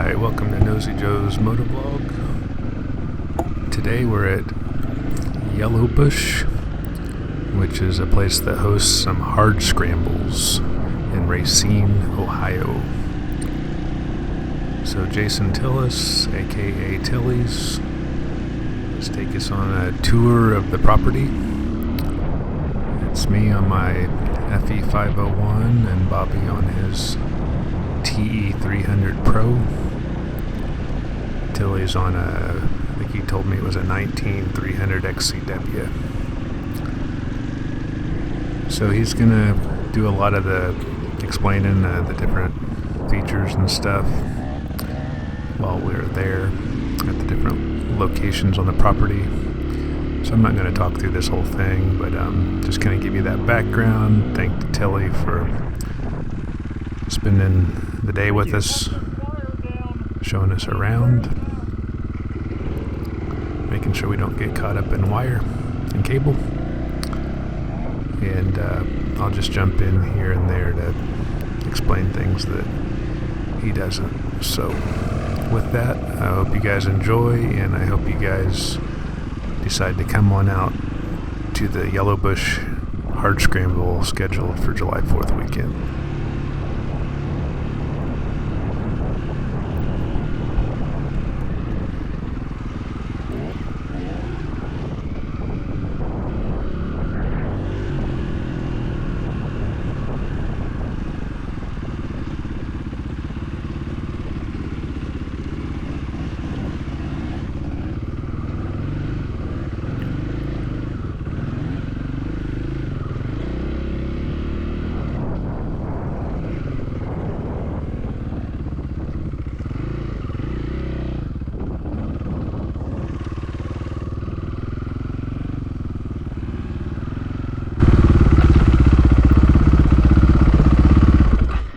Hi, welcome to Nosy Joe's Motovlog. Today we're at YellowBush, which is a place that hosts some hard-scrambles in Racine, Ohio. So Jason Tillis, aka Tillies, let's take us on a tour of the property. It's me on my FE501 and Bobby on his TE300 Pro. Tilly's on a, I think he told me it was a 19300 XCW. So he's gonna do a lot of the explaining the different features and stuff while we're there at the different locations on the property. So I'm not going to talk through this whole thing, but just kind of give you that background. Thank Tilly for spending the day with us, showing us around, making sure we don't get caught up in wire and cable. And I'll just jump in here and there to explain things that he doesn't. So with that, I hope you guys enjoy, and I hope you guys decide to come on out to the YellowBush Hard-scramble scheduled for July 4th weekend.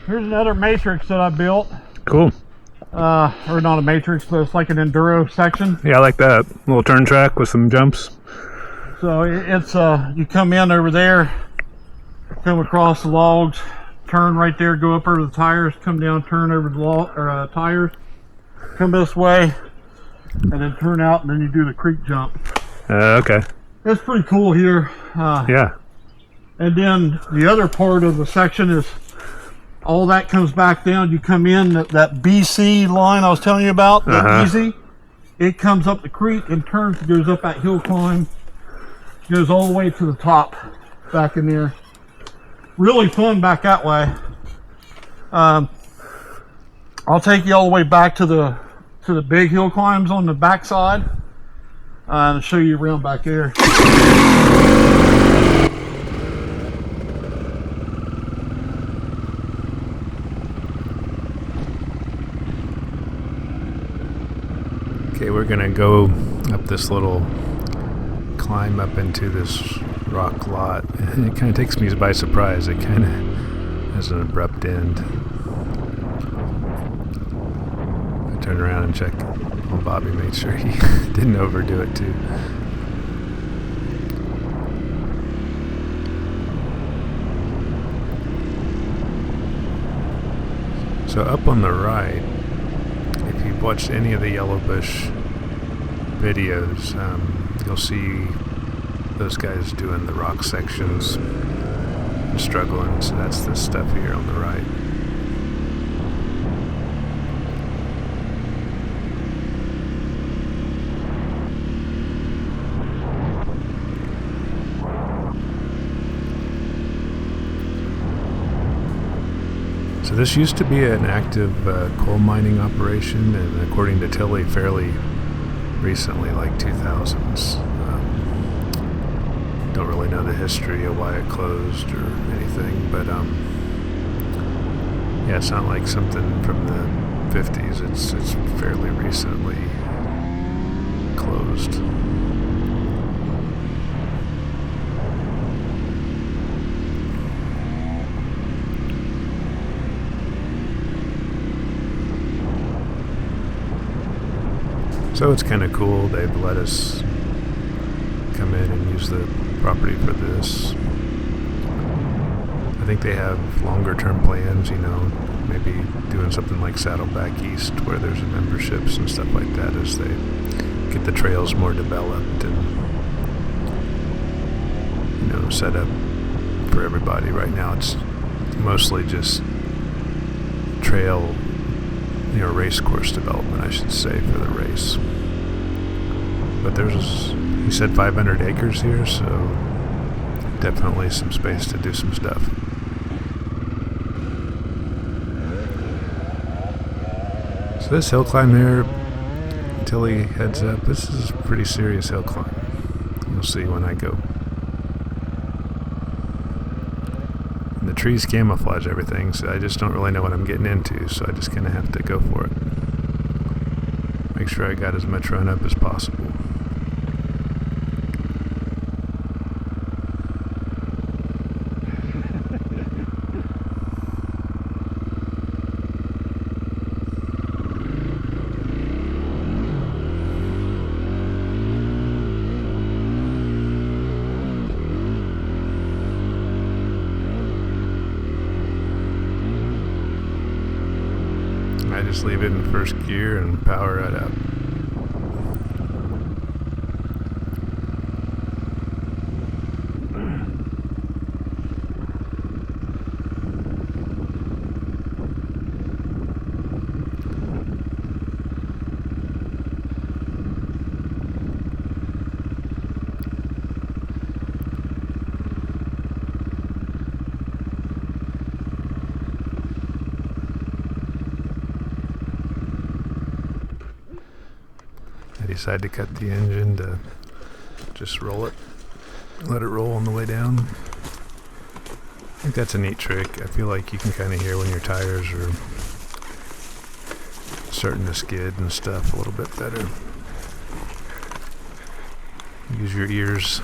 Here's another matrix that I built. Cool. Or not a matrix, but it's like an enduro section. Yeah, I like that. A little turn track with some jumps. So it's you come in over there, come across the logs, turn right there, go up over the tires, come down, turn over the tires, come this way, and then turn out, and then you do the creek jump. Okay. It's pretty cool here. Yeah. And then the other part of the section is all that comes back down. You come in, that BC line I was telling you about, that easy, it comes up the creek and turns, goes up that hill climb, goes all the way to the top back in there. Really fun back that way. I'll take you all the way back to the big hill climbs on the back side and show you around back there. Okay, we're gonna go up this little climb up into this rock lot. It kind of takes me by surprise. It kind of has an abrupt end. I turn around and check on Bobby, made sure he didn't overdo it too. So up on the right, if you've watched any of the YellowBush videos, you'll see those guys doing the rock sections and struggling. So that's this stuff here on the right. So this used to be an active coal mining operation, and according to Tilly, fairly recently, like 2000s. Don't really know the history of why it closed or anything, but yeah, it's not like something from the 50s. It's fairly recently closed. So it's kind of cool. They've let us come in and use the property for this. I think they have longer term plans, you know, maybe doing something like Saddleback East where there's memberships and stuff like that as they get the trails more developed and, you know, set up for everybody. Right now it's mostly just trail, you know, race course development, I should say, for the race. But there's, he said 500 acres here, so definitely some space to do some stuff. So this hill climb here, until he heads up, this is a pretty serious hill climb. You'll see when I go. And the trees camouflage everything, so I just don't really know what I'm getting into, so I just kind of have to go for it. Make sure I got as much run up as possible. I just leave it in first gear and power it up. I decided to cut the engine to just roll it, let it roll on the way down. I think that's a neat trick. I feel like you can kind of hear when your tires are starting to skid and stuff a little bit better. Use your ears.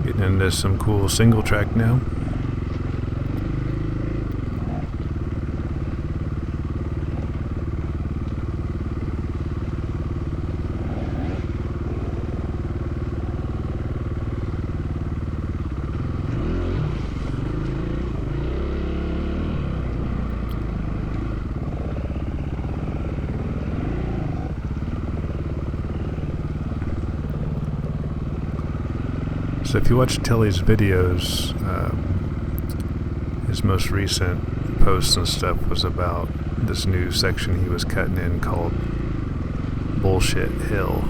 Getting into some cool single track now. So if you watch Tilly's videos, his most recent posts and stuff was about this new section he was cutting in called Bullshit Hill.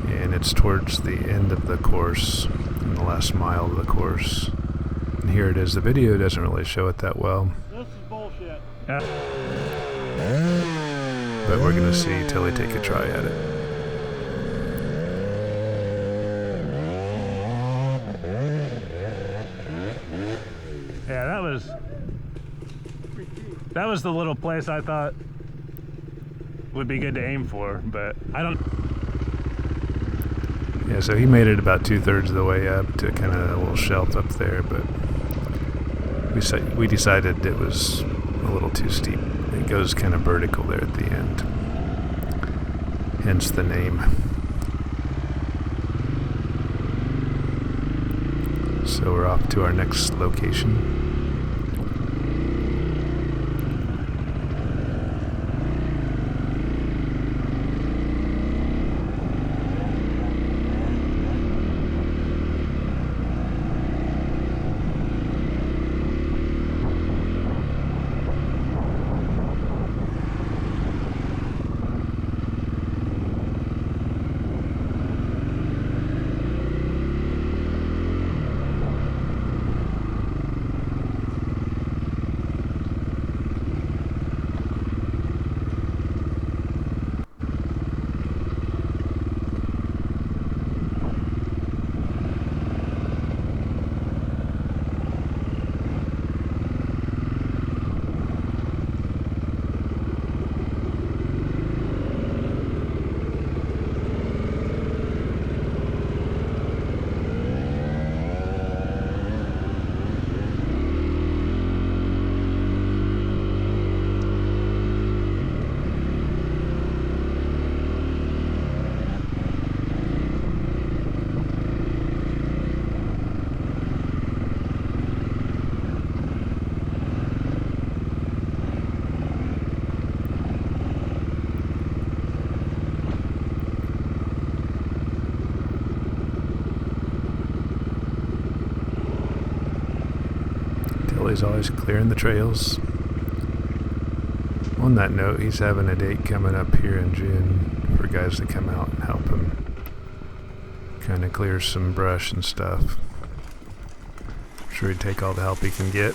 And it's towards the end of the course, in the last mile of the course. And here it is. The video doesn't really show it that well. This is bullshit. Yeah. But we're going to see Tilly take a try at it. Yeah, that was the little place I thought would be good to aim for, but I don't. Yeah, so he made it about 2/3 of the way up to kind of a little shelf up there, but we decided it was a little too steep. It goes kind of vertical there at the end, hence the name. So we're off to our next location. is always clearing the trails. On that note, he's having a date coming up here in June for guys to come out and help him kind of clear some brush and stuff. I'm sure he'd take all the help he can get.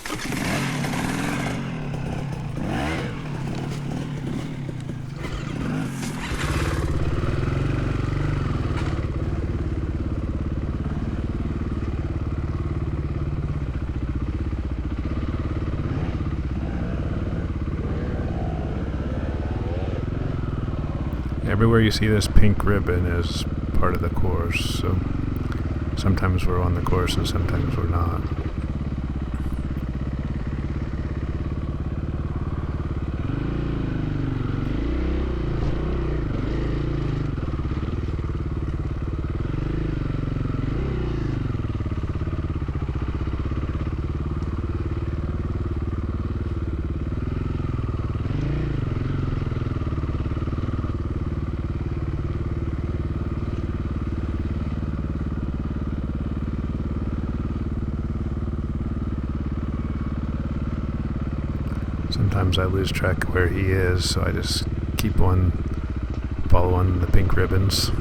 Everywhere you see this pink ribbon is part of the course, so sometimes we're on the course and sometimes we're not. Sometimes I lose track of where he is, so I just keep on following the pink ribbons.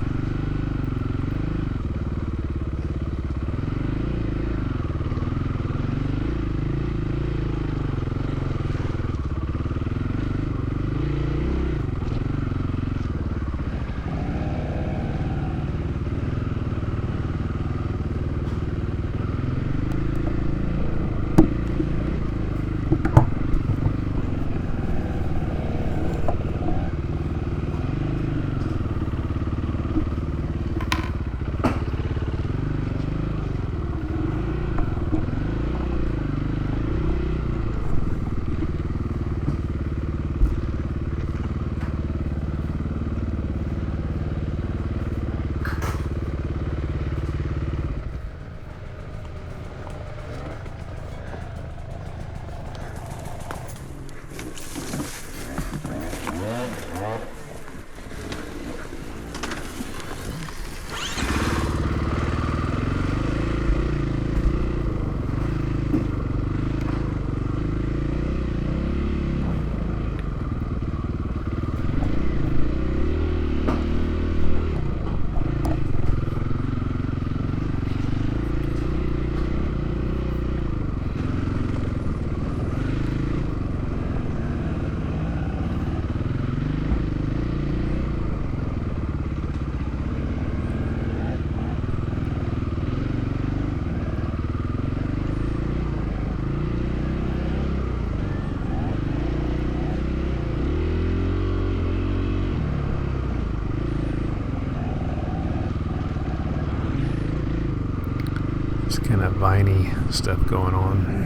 Kind of viney stuff going on.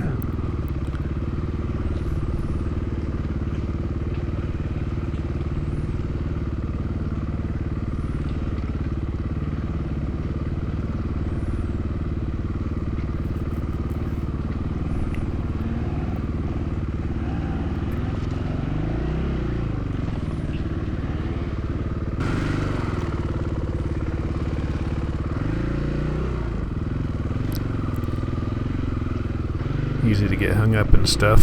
Easy to get hung up and stuff.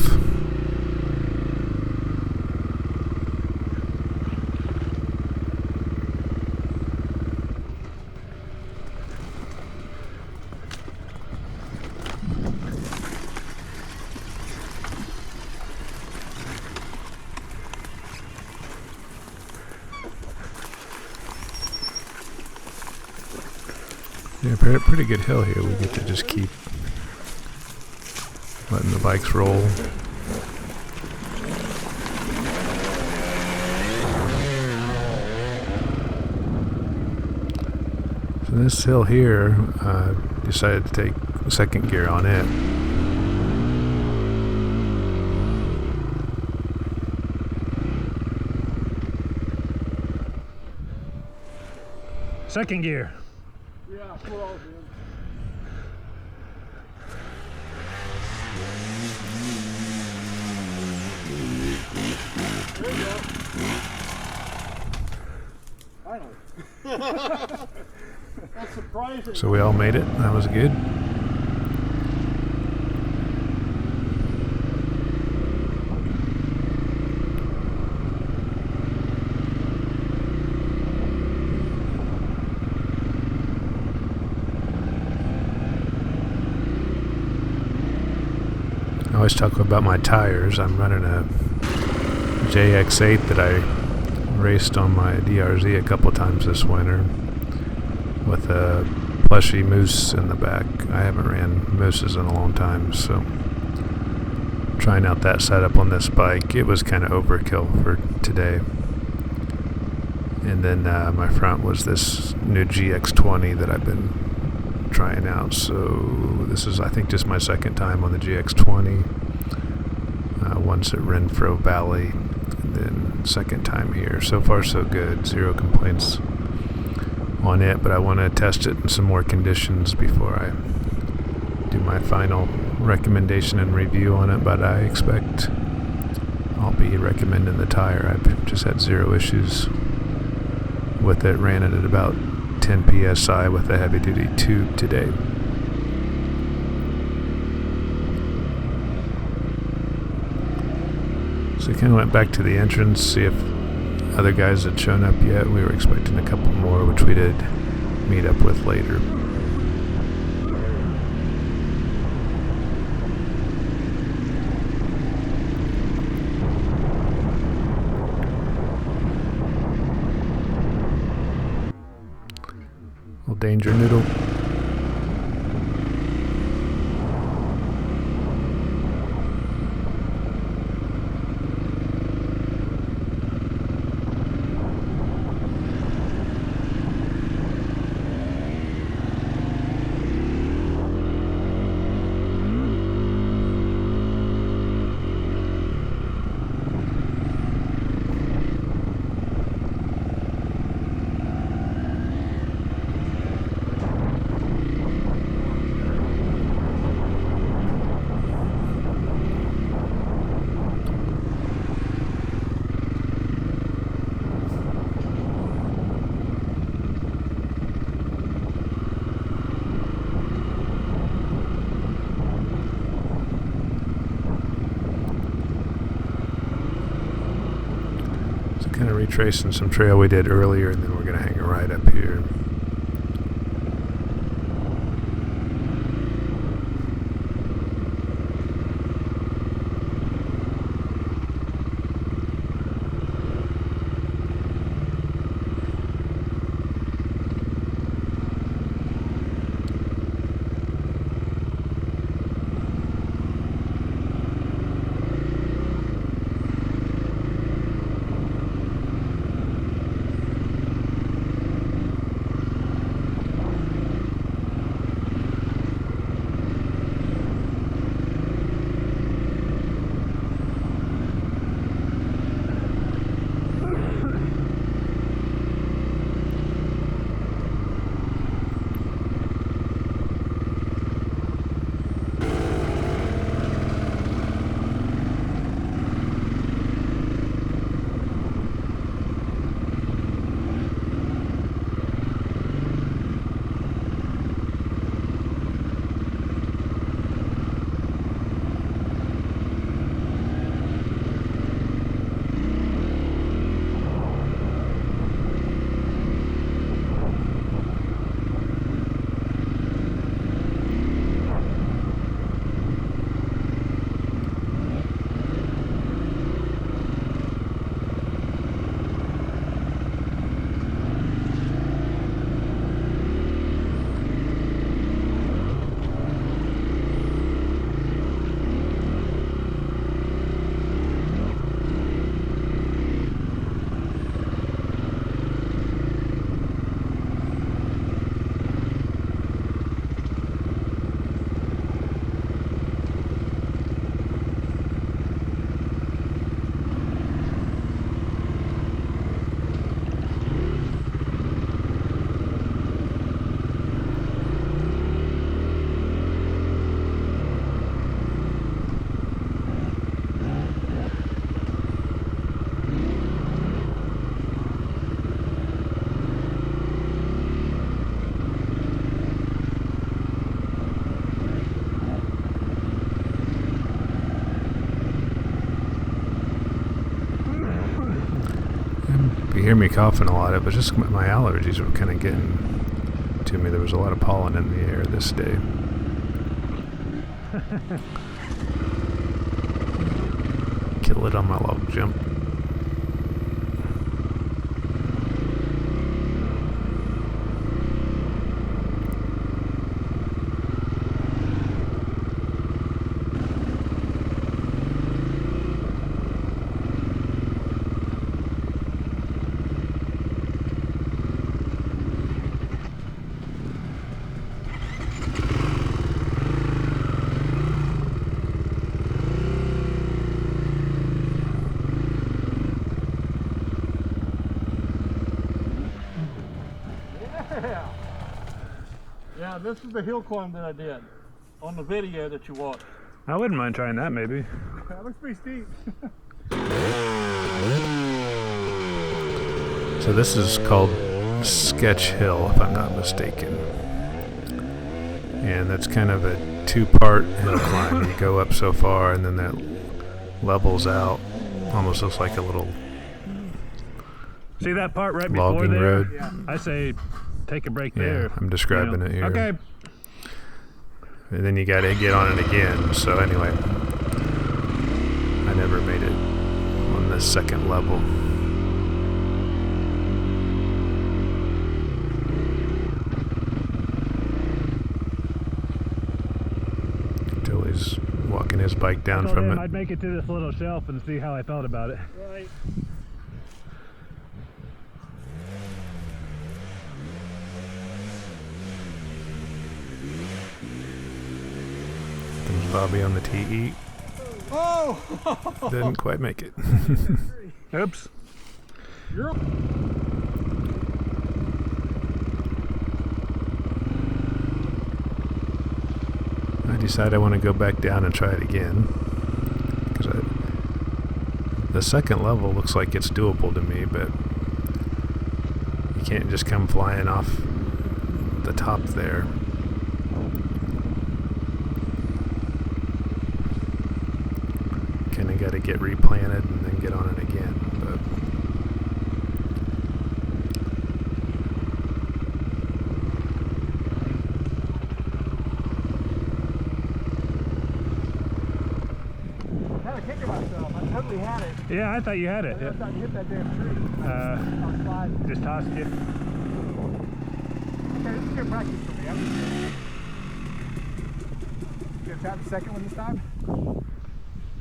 Yeah, pretty good hill here. We get to just keep letting the bikes roll. So this hill here, decided to take second gear on it. Second gear. Yeah, that's what I was doing. There you go. Finally. That's surprising. So we all made it. That was good. always talk about my tires. I'm running a JX8 that I raced on my DRZ a couple times this winter with a plushy moose in the back. I haven't ran mooses in a long time, so trying out that setup on this bike. It was kind of overkill for today. And then my front was this new GX20 that I've been trying out. So this is, I think, just my second time on the GX20. Once at Renfro Valley, and then second time here. So far so good, zero complaints on it, but I want to test it in some more conditions before I do my final recommendation and review on it. But I expect I'll be recommending the tire. I've just had zero issues with it. Ran it at about 10 psi with a heavy duty tube today. So I kind of went back to the entrance, see if other guys had shown up yet. We were expecting a couple more, which we did meet up with later. Little danger noodle. Kind of retracing some trail we did earlier, and then we're going to hang a ride up here. You hear me coughing a lot, but just my allergies were kind of getting to me. There was a lot of pollen in the air this day. kill it on my log jump. Yeah, this is the hill climb that I did on the video that you watched. I wouldn't mind trying that maybe. That looks pretty steep. So this is called Sketch Hill, if I'm not mistaken. And that's kind of a two-part hill climb. You go up so far and then that levels out. Almost looks like a little See that part right before logging there? road. Yeah. I say take a break there. Yeah, I'm describing it here. Okay. And then you got to get on it again. So anyway, I never made it on the second level. Until he's walking his bike down I told from him it. I'd make it to this little shelf and see how I felt about it. Right. Comes Bobby on the TE. Oh! Didn't quite make it. Oops. You're I decide I want to go back down and try it again. Because the second level looks like it's doable to me, but you can't just come flying off the top there. Kind of got to get replanted and then get on it again. But I had a kick of myself. I totally had it. Yeah, I thought you had it. I thought I hit that damn tree. I was sliding. Just tossed you. Okay, this is good practice for me. You gonna try the second one this time?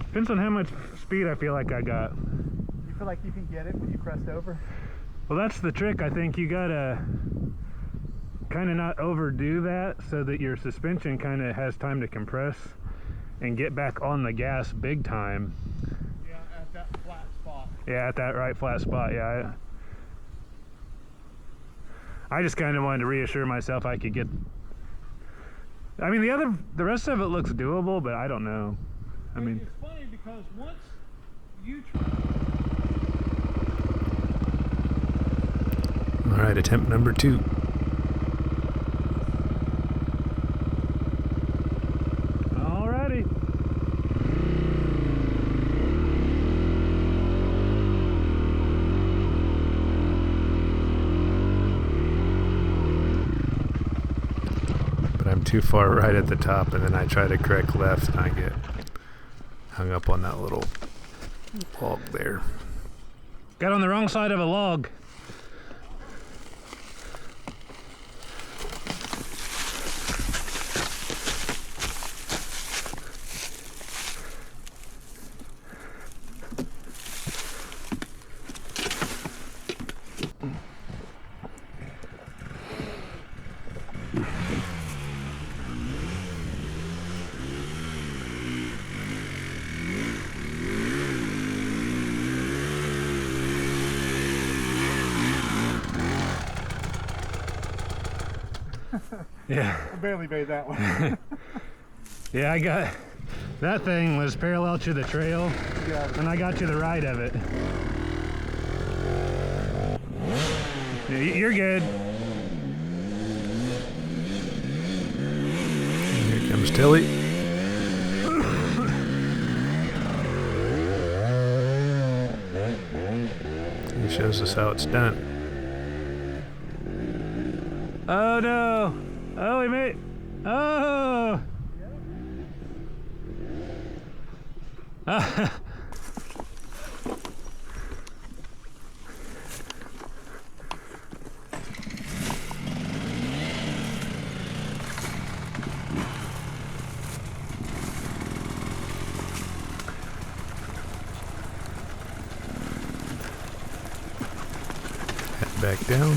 Depends on how much speed I feel like I got. You feel like you can get it when you crest over? Well, that's the trick. I think you gotta kind of not overdo that so that your suspension kind of has time to compress and get back on the gas big time. Yeah, at that flat spot. Yeah, at that right flat spot. Yeah. I just kind of wanted to reassure myself I could get. I mean, the rest of it looks doable, but I don't know. I mean, It's funny because once you all right, attempt number 2. alrighty. But I'm too far right at the top, and then I try to correct left, and I get hung up on that little log there. Got on the wrong side of a log. Yeah. I barely made that one. Yeah, I got that thing was parallel to the trail, Yeah. and I got to the right of it. Yeah, you're good. Here comes Tilly. He shows us how it's done. Oh no! Oh, we made. Oh! Head back down.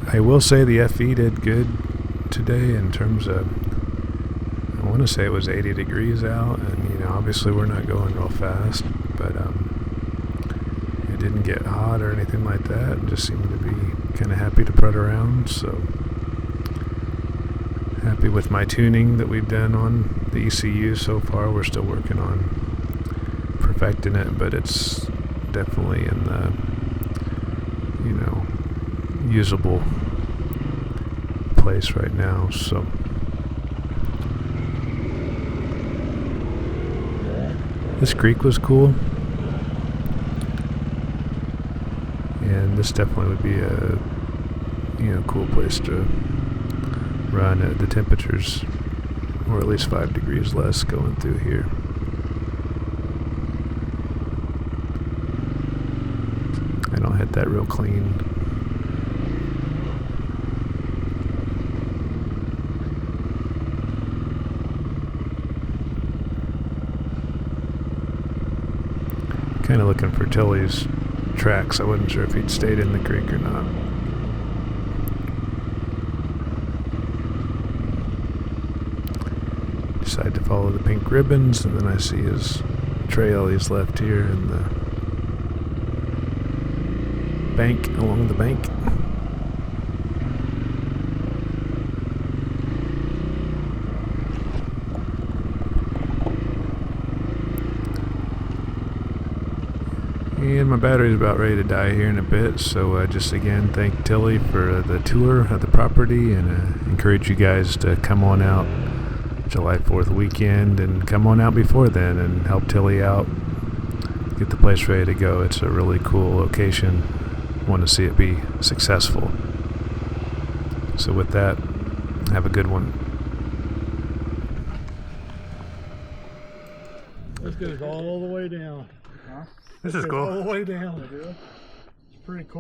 I will say the FE did good today in terms of, I want to say it was 80 degrees out, and obviously we're not going real fast, but it didn't get hot or anything like that, and just seemed to be kind of happy to prut around. So happy with my tuning that we've done on the ECU so far. We're still working on perfecting it, but it's definitely in the usable place right now. So this creek was cool, and this definitely would be a cool place to run at the temperatures, or at least 5 degrees less going through here. I don't hit that real clean. Kind of looking for Tilly's tracks. I wasn't sure if he'd stayed in the creek or not. Decide to follow the pink ribbons, and then I see his trail he's left here in the bank, along the bank. And my battery's about ready to die here in a bit, so just again thank Tilly for the tour of the property, and encourage you guys to come on out July 4th weekend, and come on out before then and help Tilly out, get the place ready to go. It's a really cool location. Want to see it be successful. So with that, have a good one. This goes all the way down. This is cool. All the way down. It's pretty cool.